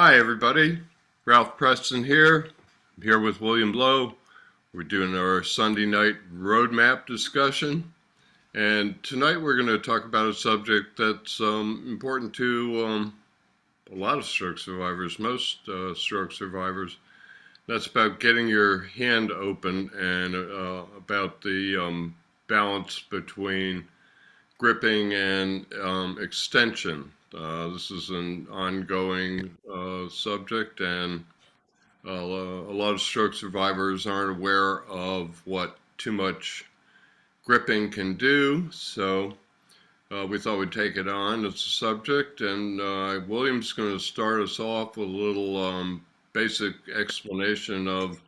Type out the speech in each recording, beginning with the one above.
Hi, everybody. Ralph Preston here. I'm here with William Lowe. We're doing our Sunday night roadmap discussion. And tonight we're going to talk about a subject that's important to a lot of stroke survivors, most stroke survivors. That's about getting your hand open and about the balance between gripping and extension. This is an ongoing subject, and a lot of stroke survivors aren't aware of what too much gripping can do. So we thought we'd take it on as a subject, and William's going to start us off with a little basic explanation of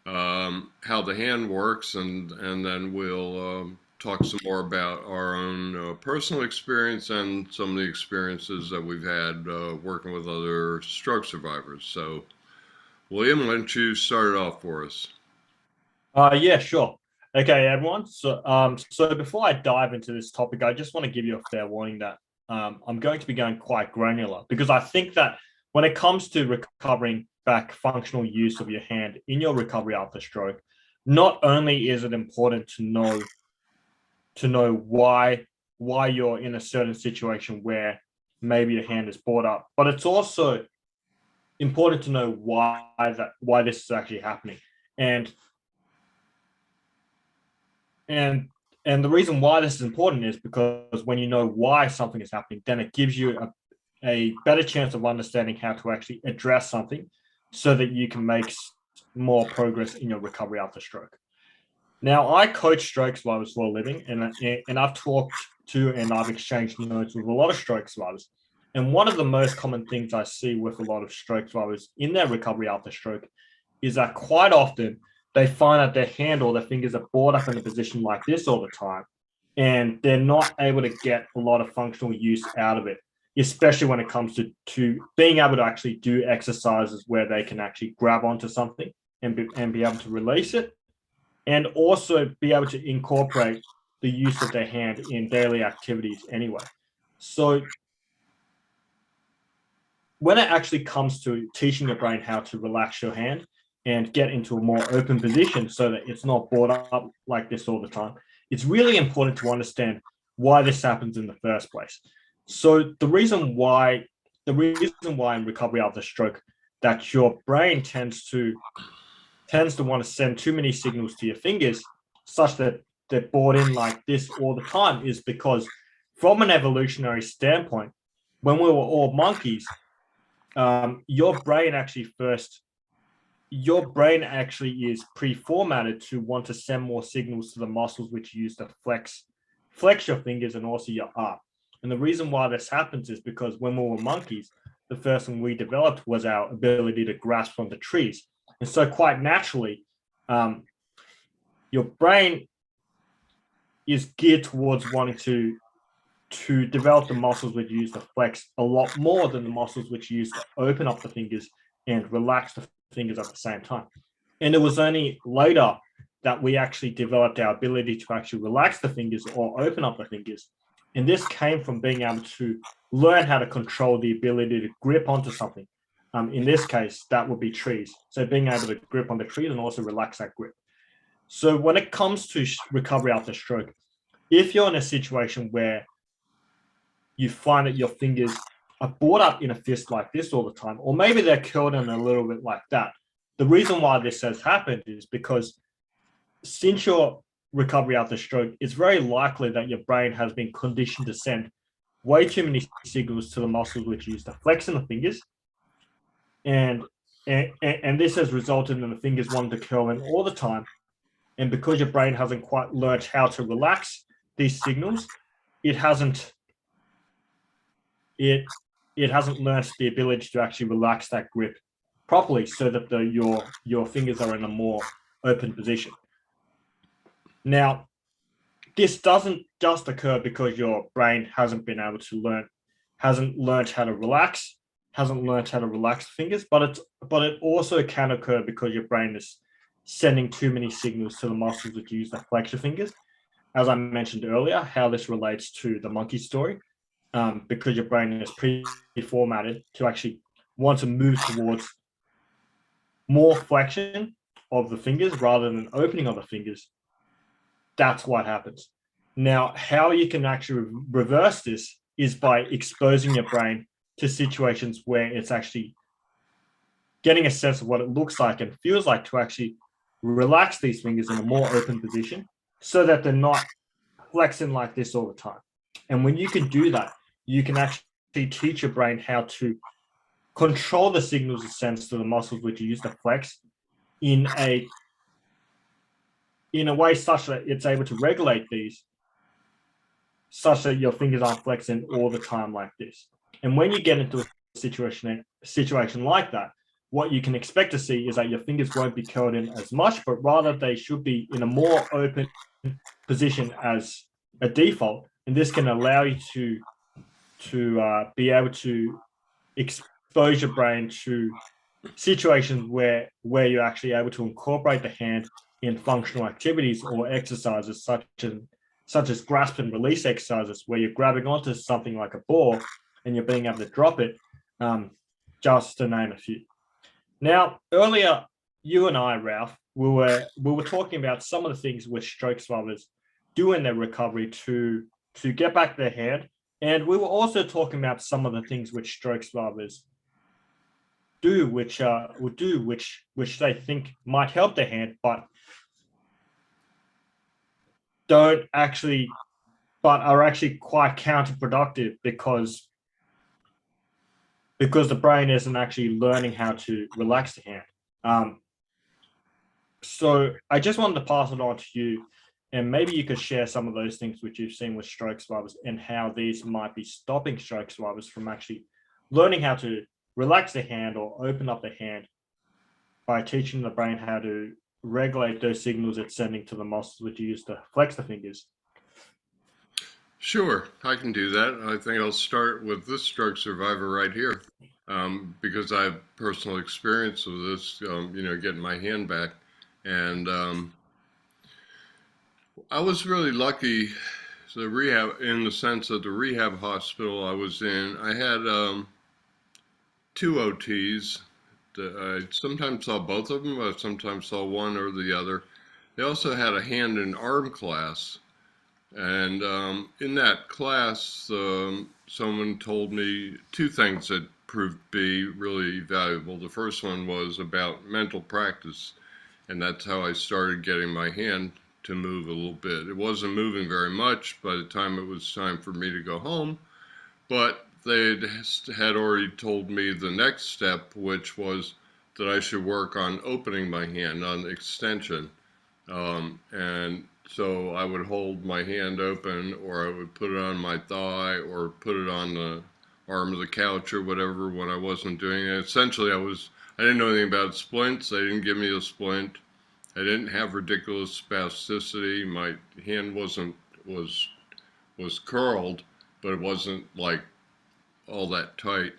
how the hand works, and then we'll talk some more about our own personal experience and some of the experiences that we've had working with other stroke survivors. So, William, why don't you start it off for us? Yeah, sure. Okay, everyone. So before I dive into this topic, I just want to give you a fair warning that I'm going to be going quite granular because I think that when it comes to recovering back functional use of your hand in your recovery after stroke, not only is it important to know why you're in a certain situation where maybe your hand is brought up, but it's also important to know why this is actually happening. And And and the reason why this is important is because when you know why something is happening, then it gives you a better chance of understanding how to actually address something so that you can make more progress in your recovery after stroke. Now, I coach stroke survivors for a living, and I've talked to and I've exchanged notes with a lot of stroke survivors. And one of the most common things I see with a lot of stroke survivors in their recovery after stroke is that quite often they find that their hand or their fingers are brought up in a position like this all the time, and they're not able to get a lot of functional use out of it, especially when it comes to being able to actually do exercises where they can actually grab onto something and be able to release it, and also be able to incorporate the use of their hand in daily activities anyway. So when it actually comes to teaching your brain how to relax your hand and get into a more open position so that it's not brought up like this all the time, it's really important to understand why this happens in the first place. So the reason why in recovery after stroke that your brain tends to want to send too many signals to your fingers such that they're brought in like this all the time is because from an evolutionary standpoint, when we were all monkeys, your brain is pre-formatted to want to send more signals to the muscles which you use to flex your fingers and also your arm. And the reason why this happens is because when we were monkeys, the first thing we developed was our ability to grasp onto trees. And so quite naturally, your brain is geared towards wanting to develop the muscles which you use to flex a lot more than the muscles which you use to open up the fingers and relax the fingers at the same time. And it was only later that we actually developed our ability to actually relax the fingers or open up the fingers. And this came from being able to learn how to control the ability to grip onto something. In this case, that would be trees. So being able to grip on the trees and also relax that grip. So when it comes to recovery after stroke, if you're in a situation where you find that your fingers are brought up in a fist like this all the time, or maybe they're curled in a little bit like that. The reason why this has happened is because since your recovery after stroke, it's very likely that your brain has been conditioned to send way too many signals to the muscles which use to flex in the fingers. And this has resulted in the fingers wanting to curl in all the time. And because your brain hasn't quite learned how to relax these signals, it hasn't it it hasn't learned the ability to actually relax that grip properly so that your fingers are in a more open position. Now, this doesn't just occur because your brain hasn't learned how to relax, hasn't learned how to relax the fingers, but it also can occur because your brain is sending too many signals to the muscles that use to flex your fingers. As I mentioned earlier, how this relates to the monkey story, because your brain is pre-formatted to actually want to move towards more flexion of the fingers rather than opening of the fingers, that's what happens. Now, how you can actually reverse this is by exposing your brain to situations where it's actually getting a sense of what it looks like and feels like to actually relax these fingers in a more open position so that they're not flexing like this all the time. And when you can do that, you can actually teach your brain how to control the signals it sends to the muscles which you use to flex in a way such that it's able to regulate these such that your fingers aren't flexing all the time like this. And when you get into a situation like that, what you can expect to see is that your fingers won't be curled in as much, but rather they should be in a more open position as a default. And this can allow you to be able to expose your brain to situations where you're actually able to incorporate the hand in functional activities or exercises such as grasp and release exercises where you're grabbing onto something like a ball and you're being able to drop it, just to name a few. Now, earlier, you and I, Ralph, we were talking about some of the things which stroke survivors do in their recovery to get back their hand, and we were also talking about some of the things which stroke survivors do, which they think might help their hand, but don't actually, but are actually quite counterproductive because the brain isn't actually learning how to relax the hand. So I just wanted to pass it on to you, and maybe you could share some of those things which you've seen with stroke survivors and how these might be stopping stroke survivors from actually learning how to relax the hand or open up the hand by teaching the brain how to regulate those signals it's sending to the muscles which you use to flex the fingers. Sure, I can do that. I think I'll start with this stroke survivor right here, because I have personal experience with this, getting my hand back. And I was really lucky, the rehab, in the sense that the rehab hospital I was in, I had two OTs. I sometimes saw both of them, I sometimes saw one or the other. They also had a hand and arm class. And in that class, someone told me two things that proved to be really valuable. The first one was about mental practice, and that's how I started getting my hand to move a little bit. It wasn't moving very much by the time it was time for me to go home, but they had already told me the next step, which was that I should work on opening my hand, on extension. And so I would hold my hand open, or I would put it on my thigh, or put it on the arm of the couch or whatever when I wasn't doing it. Essentially, I didn't know anything about splints. They didn't give me a splint. I didn't have ridiculous spasticity. My hand was curled, but it wasn't like all that tight.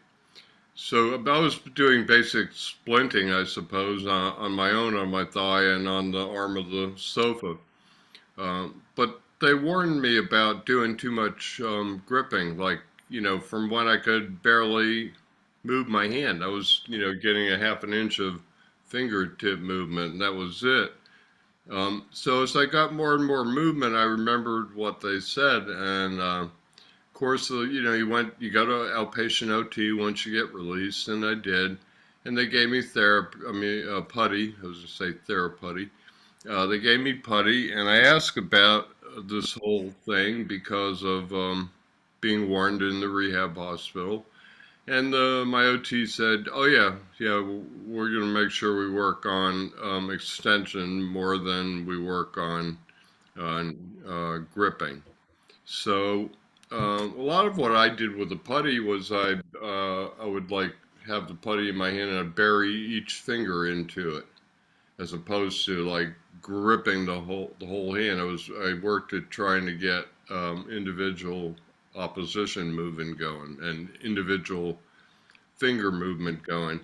So I was doing basic splinting, I suppose, on my own, on my thigh and on the arm of the sofa. But they warned me about doing too much gripping, like, from when I could barely move my hand. I was, getting a half an inch of fingertip movement, and that was it. So as I got more and more movement, I remembered what they said, and of course, you go to outpatient OT once you get released, and I did, and they gave me putty. I was going to say theraputty. They gave me putty, and I asked about this whole thing because of being warned in the rehab hospital. And my OT said, "Oh yeah, we're going to make sure we work on extension more than we work on gripping." So a lot of what I did with the putty was I would like have the putty in my hand and I'd bury each finger into it, as opposed to like gripping the whole hand. I worked at trying to get individual opposition movement going and individual finger movement going.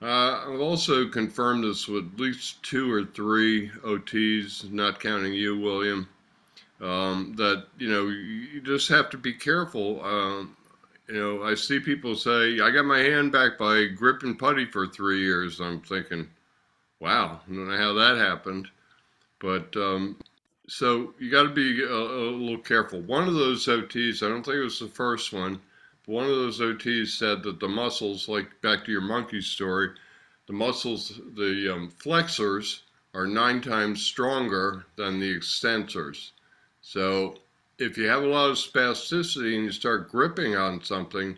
I've also confirmed this with at least two or three OTs, not counting you, William, that you just have to be careful. I see people say, I got my hand back by gripping putty for 3 years. I'm thinking, wow, I don't know how that happened. But so you got to be a little careful. One of those OTs, I don't think it was the first one, but one of those OTs said that the muscles, like back to your monkey story, the muscles, the flexors, are 9 times stronger than the extensors. So if you have a lot of spasticity and you start gripping on something,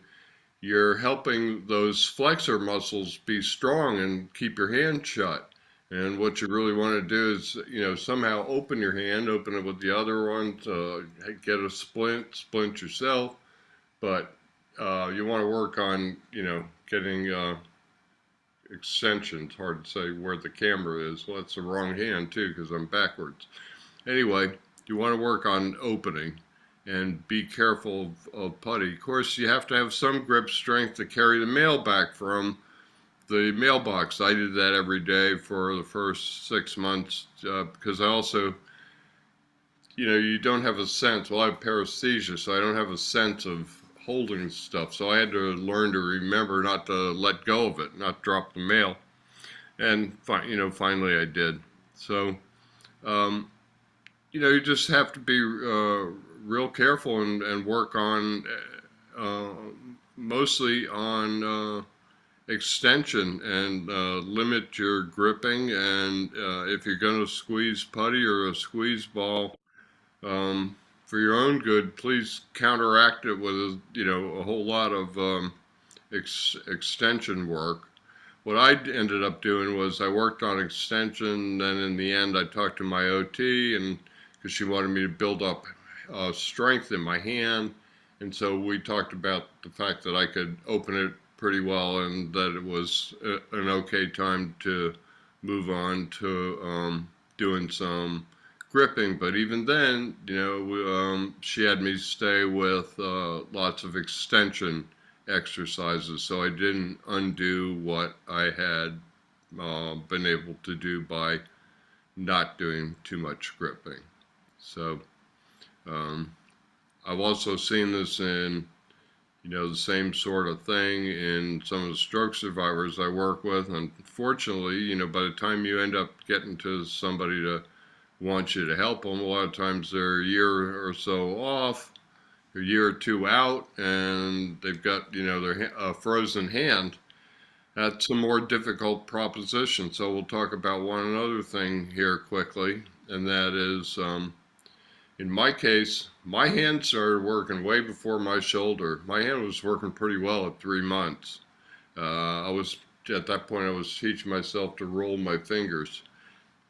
you're helping those flexor muscles be strong and keep your hand shut. And what you really want to do is, somehow open your hand, open it with the other one to get a splint yourself. But you want to work on, getting extensions. Hard to say where the camera is. Well, that's the wrong hand too, because I'm backwards. Anyway, you want to work on opening and be careful of putty. Of course, you have to have some grip strength to carry the mail back from the mailbox. I did that every day for the first 6 months because I also, you don't have a sense. Well, I have paresthesia, so I don't have a sense of holding stuff. So I had to learn to remember not to let go of it, not drop the mail. And, finally I did. So, you just have to be real careful and work on uh, mostly on extension and limit your gripping. And if you're going to squeeze putty or a squeeze ball, for your own good, please counteract it with a whole lot of extension work. What I ended up doing was I worked on extension, then in the end I talked to my OT, and because she wanted me to build up strength in my hand, and so we talked about the fact that I could open it pretty well and that it was an okay time to move on to doing some gripping. But even then, she had me stay with lots of extension exercises, so I didn't undo what I had been able to do by not doing too much gripping. So I've also seen this in, the same sort of thing in some of the stroke survivors I work with. Unfortunately, by the time you end up getting to somebody to want you to help them, a lot of times they're a year or so off, a year or two out, and they've got, their frozen hand. That's a more difficult proposition. So we'll talk about one other thing here quickly, and that is, in my case, my hand started working way before my shoulder. My hand was working pretty well at 3 months. At that point, I was teaching myself to roll my fingers,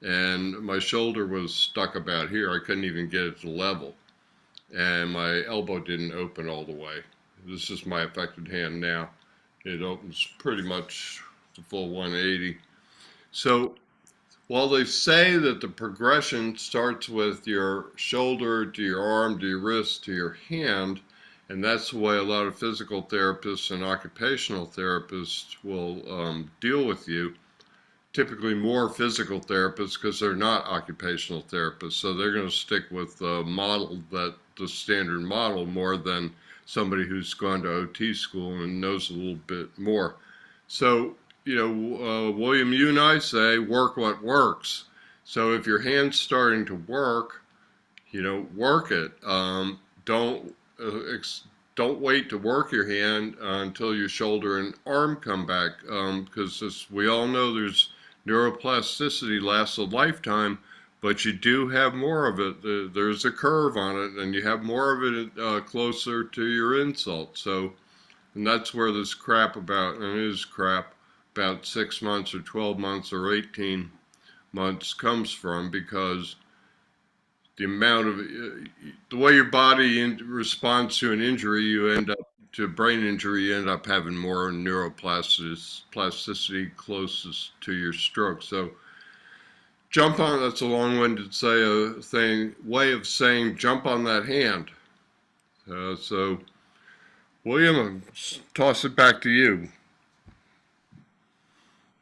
and my shoulder was stuck about here. I couldn't even get it to level, and my elbow didn't open all the way. This is my affected hand now. It opens pretty much the full 180. So while they say that the progression starts with your shoulder to your arm to your wrist to your hand, and that's the way a lot of physical therapists and occupational therapists will deal with you, typically more physical therapists because they're not occupational therapists, so they're going to stick with the standard model more than somebody who's gone to OT school and knows a little bit more. So, William, you and I say work what works. So if your hand's starting to work, work it. Don't don't wait to work your hand until your shoulder and arm come back, because as we all know, there's neuroplasticity lasts a lifetime, but you do have more of it. There's a curve on it, and you have more of it closer to your insult. So, and that's where this crap about, and it is crap, about 6 months or 12 months or 18 months comes from, because the amount of, the way your body responds to an injury, you end up, to a brain injury, you end up having more neuroplasticity closest to your stroke. So jump on, that's a long-winded way of saying jump on that hand. So William, I'll toss it back to you.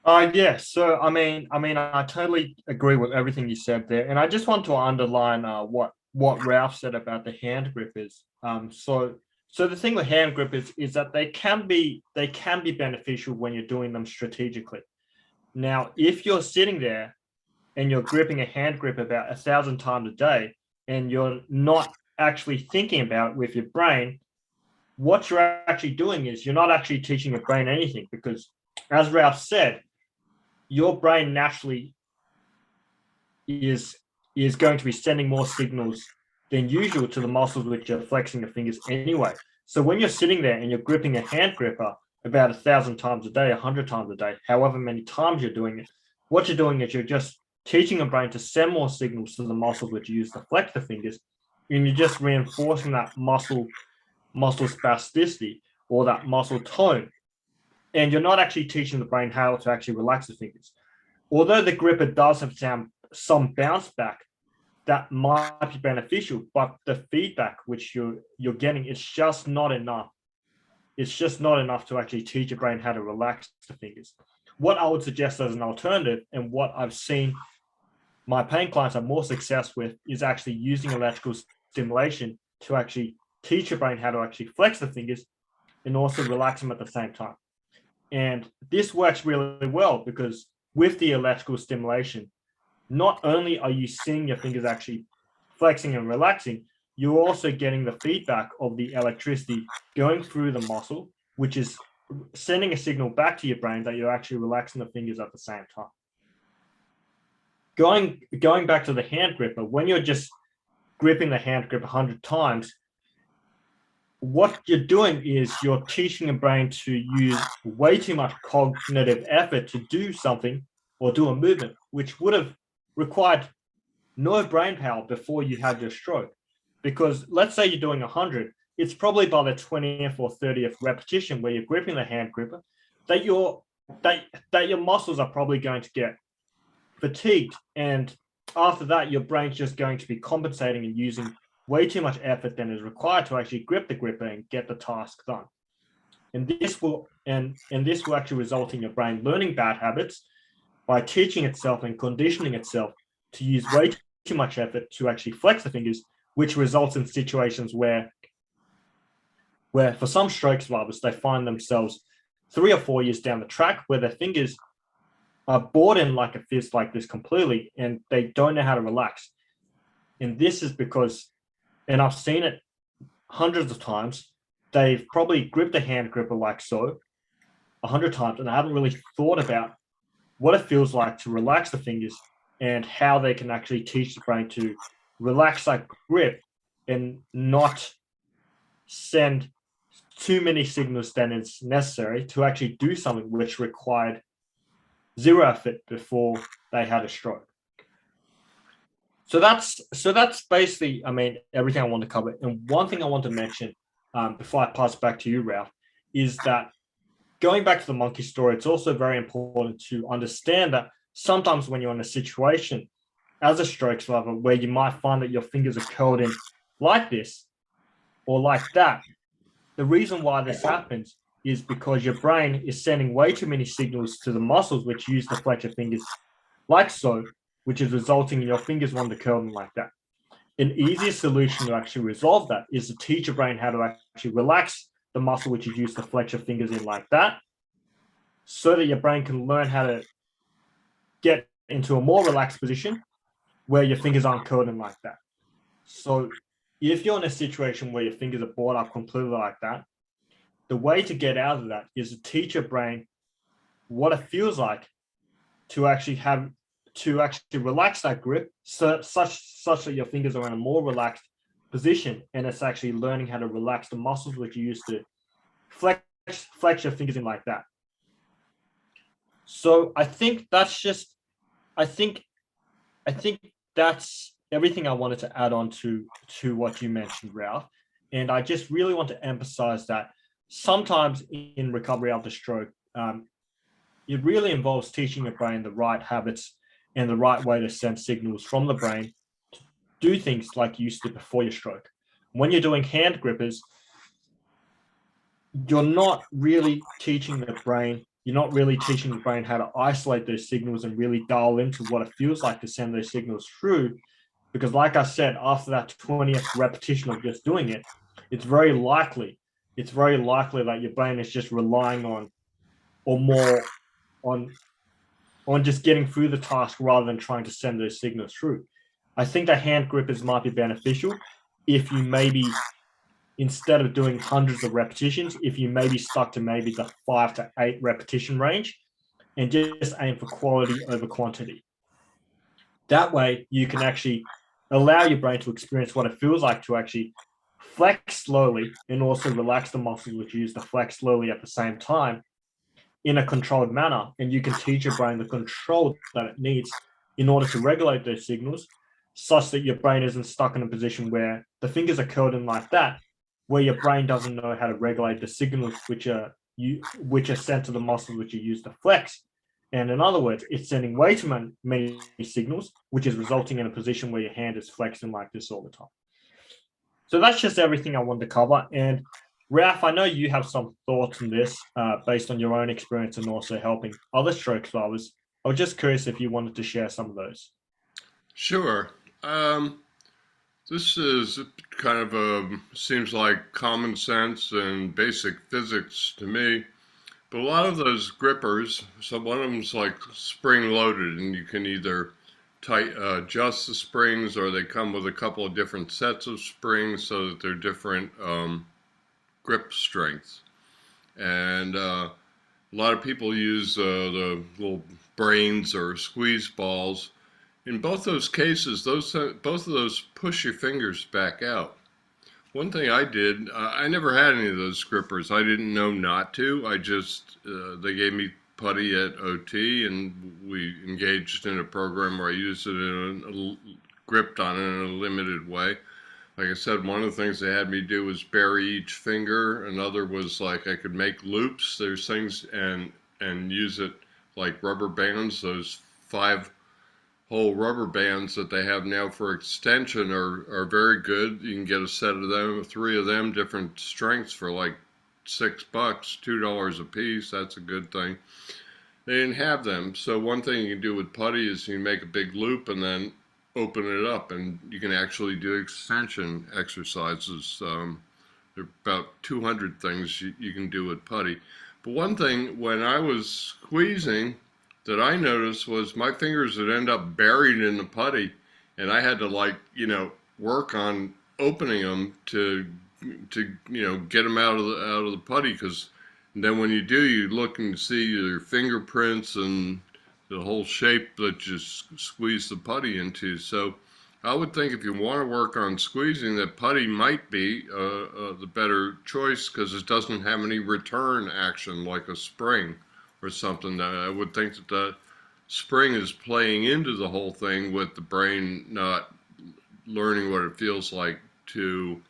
Yes. So I totally agree with everything you said there, and I just want to underline what Ralph said about the hand grip is. So the thing with hand grip is that they can be beneficial when you're doing them strategically. Now, if you're sitting there and you're gripping a hand grip about 1,000 times a day, and you're not actually thinking about it with your brain, what you're actually doing is you're not actually teaching your brain anything, because, as Ralph said, your brain naturally is going to be sending more signals than usual to the muscles which are flexing your fingers anyway. So when you're sitting there and you're gripping a hand gripper about 1,000 times a day, 100 times a day, however many times you're doing it, what you're doing is you're just teaching your brain to send more signals to the muscles which you use to flex the fingers, and you're just reinforcing that muscle spasticity or that muscle tone. And you're not actually teaching the brain how to actually relax the fingers. Although the gripper does have some bounce back, that might be beneficial, but the feedback which you're getting is just not enough. It's just not enough to actually teach your brain how to relax the fingers. What I would suggest as an alternative, and what I've seen my pain clients have more success with, is actually using electrical stimulation to actually teach your brain how to actually flex the fingers and also relax them at the same time. And this works really well because with the electrical stimulation, not only are you seeing your fingers actually flexing and relaxing, you're also getting the feedback of the electricity going through the muscle, which is sending a signal back to your brain that you're actually relaxing the fingers at the same time. Going back to the hand gripper, when you're just gripping the hand grip 100 times, what you're doing is you're teaching your brain to use way too much cognitive effort to do something or do a movement, which would have required no brain power before you had your stroke. Because let's say you're doing 100, it's probably by the 20th or 30th repetition where you're gripping the hand gripper that your muscles are probably going to get fatigued. And after that, your brain's just going to be compensating and using way too much effort than is required to actually grip the gripper and get the task done. And this will actually result in your brain learning bad habits by teaching itself and conditioning itself to use way too much effort to actually flex the fingers, which results in situations where for some stroke survivors, they find themselves 3 or 4 years down the track where their fingers are bored in like a fist like this completely, and they don't know how to relax. And this is because, and I've seen it hundreds of times, they've probably gripped a hand gripper like so 100 times, and they haven't really thought about what it feels like to relax the fingers and how they can actually teach the brain to relax that grip and not send too many signals than is necessary to actually do something which required zero effort before they had a stroke. So that's basically, I mean, everything I want to cover. And one thing I want to mention before I pass back to you, Ralph, is that going back to the monkey story, it's also very important to understand that sometimes when you're in a situation as a stroke survivor where you might find that your fingers are curled in like this or like that, the reason why this happens is because your brain is sending way too many signals to the muscles which use to flex your fingers like so, which is resulting in your fingers wanting to curl in like that. An easier solution to actually resolve that is to teach your brain how to actually relax the muscle which is used to flex your fingers in like that, so that your brain can learn how to get into a more relaxed position where your fingers aren't curled in like that. So if you're in a situation where your fingers are brought up completely like that, the way to get out of that is to teach your brain what it feels like to actually relax that grip such that your fingers are in a more relaxed position, and it's actually learning how to relax the muscles which you use to flex your fingers in like that. So I think that's everything I wanted to add on to what you mentioned, Ralph. And I just really want to emphasize that sometimes in recovery after stroke, it really involves teaching your brain the right habits and the right way to send signals from the brain to do things like you used to before your stroke. When you're doing hand grippers, you're not really teaching the brain how to isolate those signals and really dial into what it feels like to send those signals through. Because like I said, after that 20th repetition of just doing it, it's very likely it's very likely that your brain is just relying on or more on just getting through the task rather than trying to send those signals through. I think the hand grippers might be beneficial if you maybe, instead of doing hundreds of repetitions, if you maybe stuck to maybe the 5 to 8 repetition range and just aim for quality over quantity. That way you can actually allow your brain to experience what it feels like to actually flex slowly and also relax the muscles which you use to flex slowly at the same time in a controlled manner. And you can teach your brain the control that it needs in order to regulate those signals, such that your brain isn't stuck in a position where the fingers are curled in like that, where your brain doesn't know how to regulate the signals which are sent to the muscles which you use to flex. And in other words, it's sending way too many signals, which is resulting in a position where your hand is flexing like this all the time. So that's just everything I wanted to cover. And Ralph, I know you have some thoughts on this based on your own experience and also helping other stroke throwers. I was just curious if you wanted to share some of those. Sure. This is kind of seems like common sense and basic physics to me. But a lot of those grippers, so one of them's like spring loaded, and you can either adjust the springs, or they come with a couple of different sets of springs so that they're different grip strengths. And a lot of people use the little brains or squeeze balls. In both those cases, both of those push your fingers back out. One thing I did, I never had any of those grippers. I didn't know not to. I just, they gave me putty at OT, and we engaged in a program where I used it gripped on it in a limited way. Like I said, one of the things they had me do was bury each finger. Another was like I could make loops. There's things and use it like rubber bands. Those 5-hole rubber bands that they have now for extension are very good. You can get a set of them, 3 of them, different strengths for like $6, $2 a piece. That's a good thing. They didn't have them. So one thing you can do with putty is you make a big loop and then open it up, and you can actually do extension exercises. There are about 200 things you can do with putty. But one thing, when I was squeezing, that I noticed was my fingers would end up buried in the putty, and I had to work on opening them to get them out of the putty, because then when you do, you look and see your fingerprints and the whole shape that you squeeze the putty into. So I would think if you want to work on squeezing, that putty might be the better choice, because it doesn't have any return action like a spring or something. I would think that the spring is playing into the whole thing with the brain not learning what it feels like to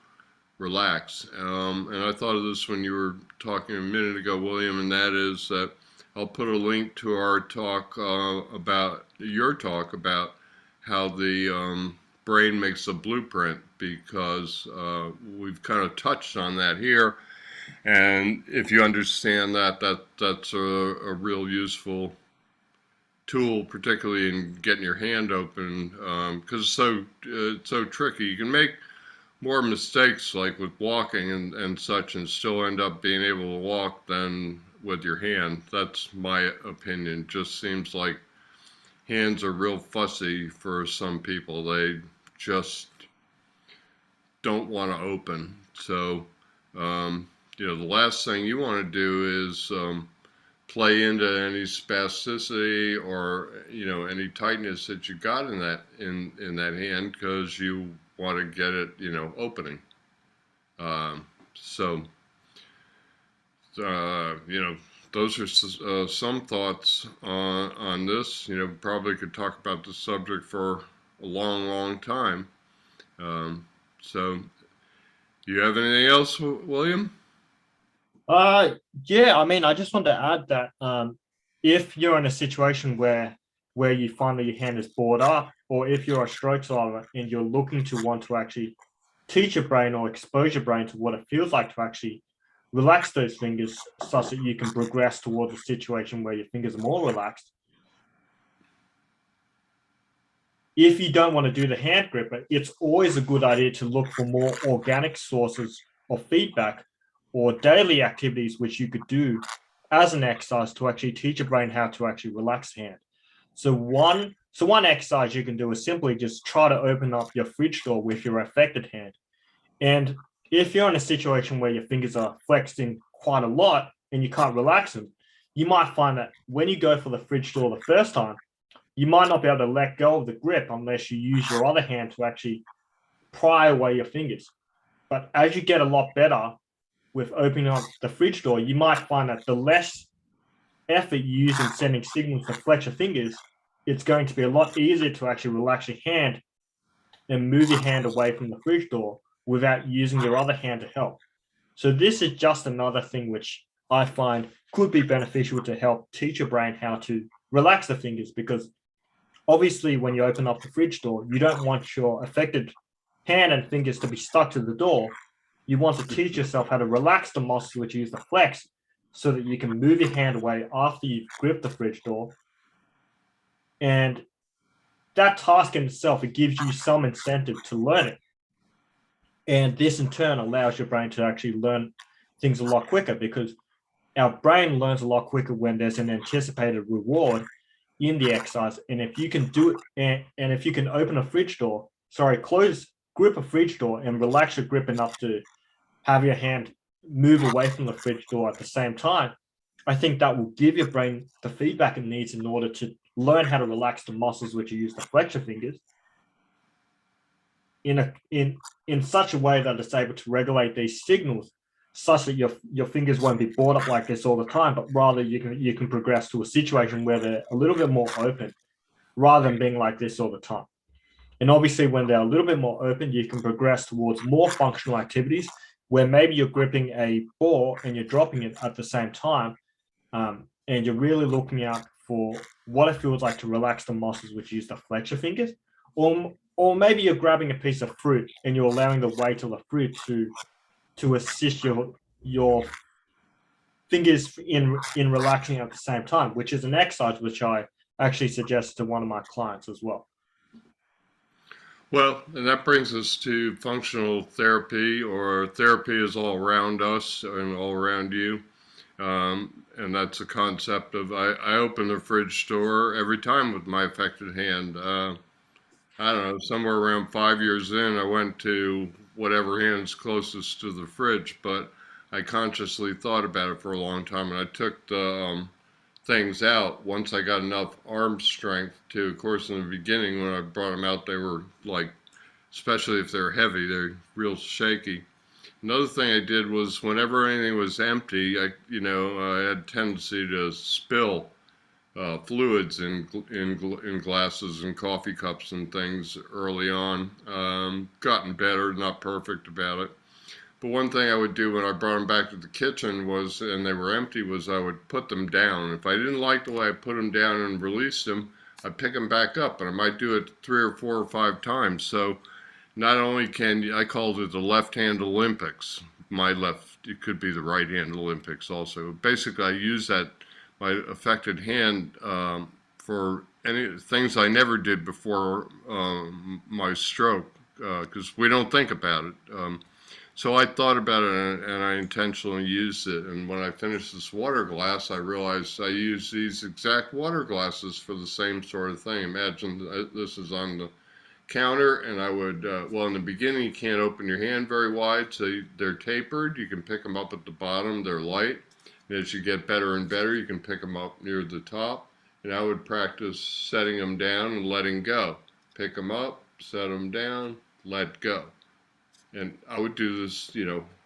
relax. And I thought of this when you were talking a minute ago, William, and that is that I'll put a link to our talk about your talk about how the brain makes a blueprint, because we've kind of touched on that here. And if you understand that's a real useful tool, particularly in getting your hand open, because it's so tricky. You can make more mistakes like with walking and such, and still end up being able to walk than with your hand. That's my opinion. Just seems like hands are real fussy for some people. They just don't want to open. So, the last thing you want to do is play into any spasticity or any tightness that you got in that hand, because you want to get it opening. So those are some thoughts on this. Probably could talk about this subject for a long time. So you have anything else, William? Yeah, I mean, I just want to add that if you're in a situation where you find that your hand is bored up, or if you're a stroke survivor and you're looking to want to actually teach your brain or expose your brain to what it feels like to actually relax those fingers, such that you can progress towards a situation where your fingers are more relaxed. If you don't want to do the hand gripper, it's always a good idea to look for more organic sources of feedback, or daily activities which you could do as an exercise to actually teach your brain how to actually relax the hand. So one exercise you can do is simply just try to open up your fridge door with your affected hand. And if you're in a situation where your fingers are flexed in quite a lot and you can't relax them, you might find that when you go for the fridge door the first time, you might not be able to let go of the grip unless you use your other hand to actually pry away your fingers. But as you get a lot better with opening up the fridge door, you might find that the less effort you use in sending signals to flex your fingers, it's going to be a lot easier to actually relax your hand and move your hand away from the fridge door without using your other hand to help. So this is just another thing which I find could be beneficial to help teach your brain how to relax the fingers, because obviously when you open up the fridge door, you don't want your affected hand and fingers to be stuck to the door. You want to teach yourself how to relax the muscles which you use to flex so that you can move your hand away after you've gripped the fridge door. And that task in itself, it gives you some incentive to learn it. And this in turn allows your brain to actually learn things a lot quicker, because our brain learns a lot quicker when there's an anticipated reward in the exercise. And if you can do it, and if you can open a fridge door, grip a fridge door and relax your grip enough to have your hand move away from the fridge door at the same time, I think that will give your brain the feedback it needs in order to learn how to relax the muscles which you use to flex your fingers in such a way that it's able to regulate these signals such that your fingers won't be brought up like this all the time, but rather you can progress to a situation where they're a little bit more open rather than being like this all the time. And obviously when they're a little bit more open, you can progress towards more functional activities where maybe you're gripping a ball and you're dropping it at the same time, and you're really looking out for what it feels like to relax the muscles which use to flex your fingers. Or maybe you're grabbing a piece of fruit and you're allowing the weight of the fruit to assist your fingers in relaxing at the same time, which is an exercise which I actually suggest to one of my clients as well. Well, and that brings us to functional therapy, or therapy is all around us and all around you. And that's a concept of I open the fridge door every time with my affected hand. I don't know, somewhere around 5 years in, I went to whatever hand's closest to the fridge, but I consciously thought about it for a long time, and I took the things out once I got enough arm strength to. Of course, in the beginning, when I brought them out, they were like, especially if they're heavy, they're real shaky. Another thing I did was whenever anything was empty, I had a tendency to spill fluids in glasses and coffee cups and things early on. Gotten better, not perfect about it. But one thing I would do when I brought them back to the kitchen was, and they were empty, was I would put them down. If I didn't like the way I put them down and released them, I'd pick them back up, and I might do it 3 or 4 or 5 times. So not only I called it the left hand Olympics. It could be the right hand Olympics also. Basically, I use my affected hand for any things I never did before my stroke, because we don't think about it. So I thought about it, and I intentionally used it. And when I finished this water glass, I realized I use these exact water glasses for the same sort of thing. Imagine this is on the counter, and I would, well, in the beginning, you can't open your hand very wide, so they're tapered. You can pick them up at the bottom. They're light. And as you get better and better, you can pick them up near the top. And I would practice setting them down and letting go. Pick them up, set them down, let go. And I would do this,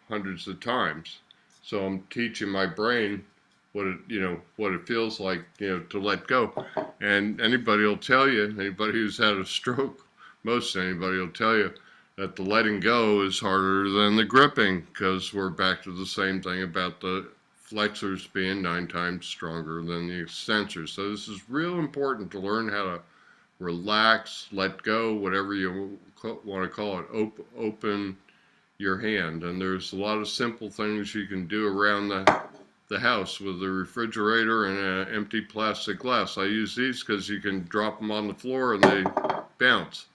hundreds of times. So I'm teaching my brain what it feels like, to let go. And anybody will tell you, anybody who's had a stroke, most anybody will tell you that the letting go is harder than the gripping, because we're back to the same thing about the flexors being 9 times stronger than the extensors. So this is real important to learn how to relax, let go, whatever you want to call it, open your hand. And there's a lot of simple things you can do around the house with a refrigerator and an empty plastic glass. I use these because you can drop them on the floor and they bounce.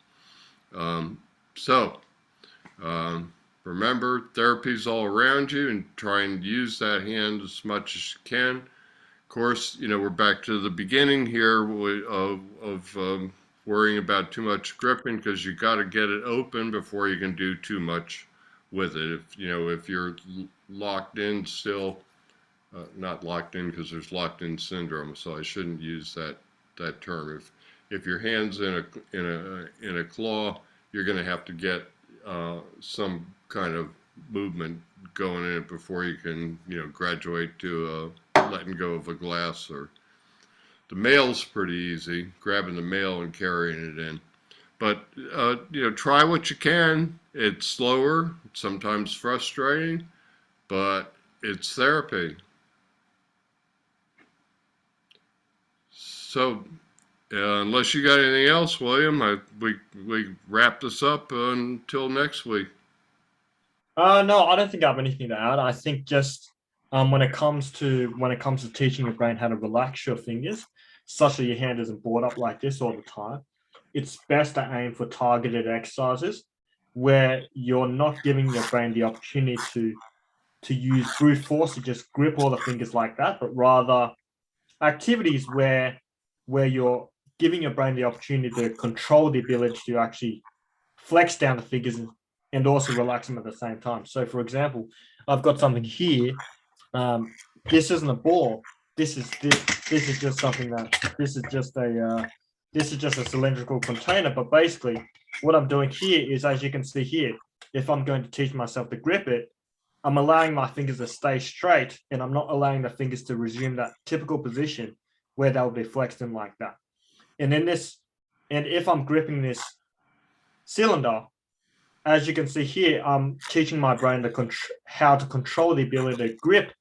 Remember, therapy's all around you, and try and use that hand as much as you can. Of course, we're back to the beginning here of worrying about too much gripping, because you got to get it open before you can do too much with it. If you're locked in still, not locked in because there's locked in syndrome, so I shouldn't use that term. If your hand's in a claw, you're going to have to get some kind of movement going in it before you can graduate to letting go of a glass. Or the mail's pretty easy, grabbing the mail and carrying it in. But try what you can. It's slower, sometimes frustrating, but it's therapy. So, unless you got anything else, William, we wrap this up until next week. No, I don't think I have anything to add. I think just when it comes to teaching your brain how to relax your fingers, such that your hand isn't brought up like this all the time, it's best to aim for targeted exercises where you're not giving your brain the opportunity to use brute force to just grip all the fingers like that, but rather activities where you're giving your brain the opportunity to control the ability to actually flex down the fingers and also relax them at the same time. So, for example, I've got something here. This isn't a ball. This is just something that this is just a cylindrical container. But basically, what I'm doing here is, as you can see here, if I'm going to teach myself to grip it, I'm allowing my fingers to stay straight, and I'm not allowing the fingers to resume that typical position where they'll be flexed in like that. And if I'm gripping this cylinder, as you can see here, I'm teaching my brain how to control the ability to grip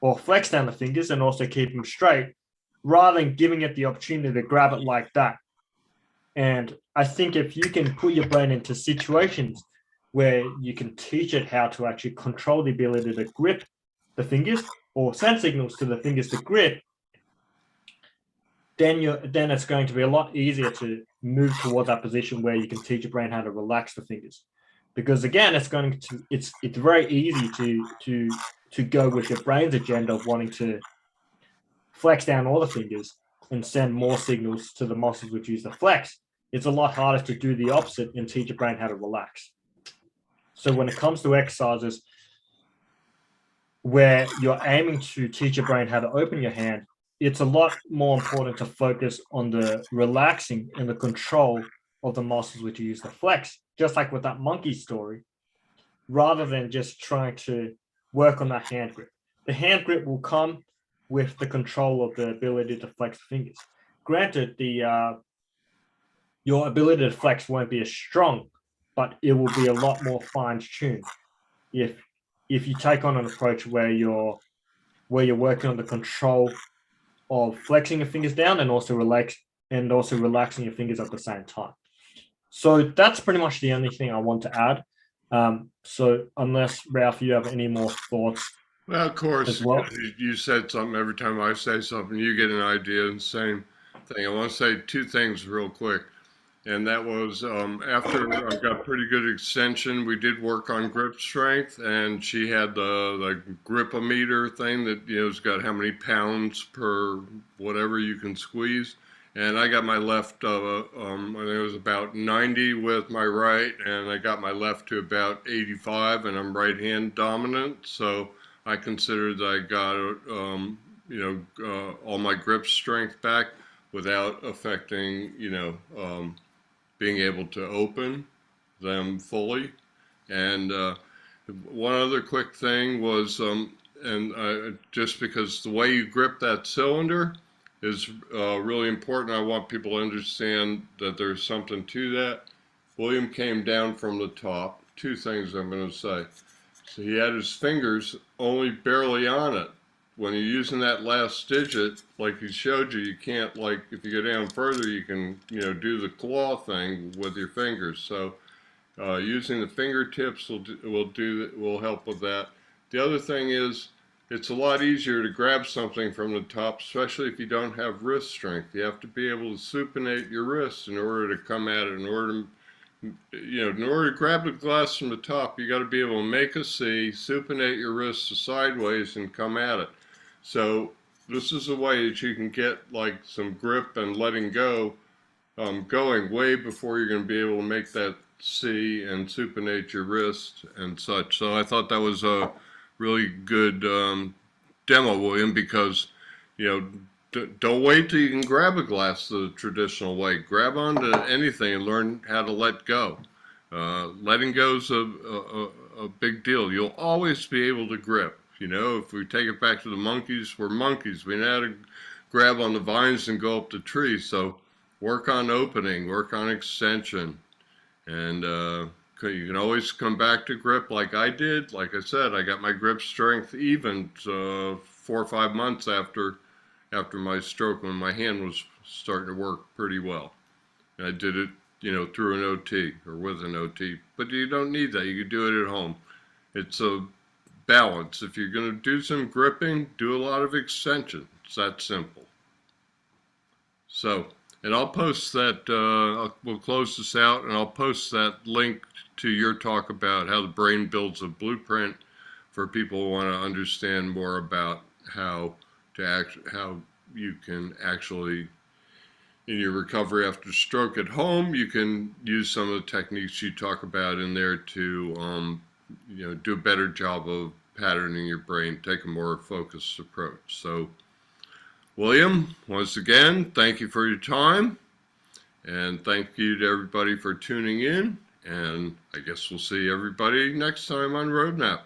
or flex down the fingers and also keep them straight, rather than giving it the opportunity to grab it like that. And I think if you can put your brain into situations where you can teach it how to actually control the ability to grip the fingers or send signals to the fingers to grip, then it's going to be a lot easier to move toward that position where you can teach your brain how to relax the fingers. Because again, it's very easy to go with your brain's agenda of wanting to flex down all the fingers and send more signals to the muscles which use the flex. It's a lot harder to do the opposite and teach your brain how to relax. So when it comes to exercises where you're aiming to teach your brain how to open your hand, it's a lot more important to focus on the relaxing and the control of the muscles which you use to flex, just like with that monkey story, rather than just trying to work on that hand grip. The hand grip will come with the control of the ability to flex the fingers. Granted, your ability to flex won't be as strong, but it will be a lot more fine-tuned if you take on an approach where you're working on the control of flexing your fingers down and also relaxing your fingers at the same time. So that's pretty much the only thing I want to add. So unless, Ralph, you have any more thoughts. Well, of course, as well. you said something. Every time I say something, you get an idea, and same thing. I want to say two things real quick. And that was after I got pretty good extension, we did work on grip strength, and she had the gripometer thing that has got how many pounds per whatever you can squeeze. And I got my left, I think it was about 90 with my right, and I got my left to about 85, and I'm right hand dominant, so I considered that I got all my grip strength back without affecting being able to open them fully. And one other quick thing was, just because the way you grip that cylinder is really important, I want people to understand that there's something to that. William came down from the top. Two things I'm going to say. So he had his fingers only barely on it. When you're using that last digit, like he showed you, you can't, like, if you go down further, you can, do the claw thing with your fingers. So using the fingertips will help with that. The other thing is, it's a lot easier to grab something from the top, especially if you don't have wrist strength. You have to be able to supinate your wrists in order to come at it, in order to In order to grab the glass from the top, you got to be able to make a C, supinate your wrists sideways, and come at it. So this is a way that you can get like some grip and letting go going way before you're going to be able to make that C and supinate your wrist and such. So I thought that was a really good demo, William, because don't wait till you can grab a glass the traditional way. Grab onto anything and learn how to let go. Letting go is a big deal. You'll always be able to grip. If we take it back to the monkeys, we're monkeys. We know how to grab on the vines and go up the tree. So work on opening, work on extension, and you can always come back to grip like I did. Like I said, I got my grip strength even 4 or 5 months after my stroke when my hand was starting to work pretty well. And I did it, through an OT or with an OT. But you don't need that. You can do it at home. It's a balance. If you're going to do some gripping, do a lot of extension. It's that simple. So, and I'll post that, we'll close this out, and I'll post that link to your talk about how the brain builds a blueprint for people who want to understand more about how you can actually, in your recovery after stroke at home, you can use some of the techniques you talk about in there to, do a better job of patterning your brain, take a more focused approach. So, William, once again, thank you for your time, and thank you to everybody for tuning in, and I guess we'll see everybody next time on Roadmap.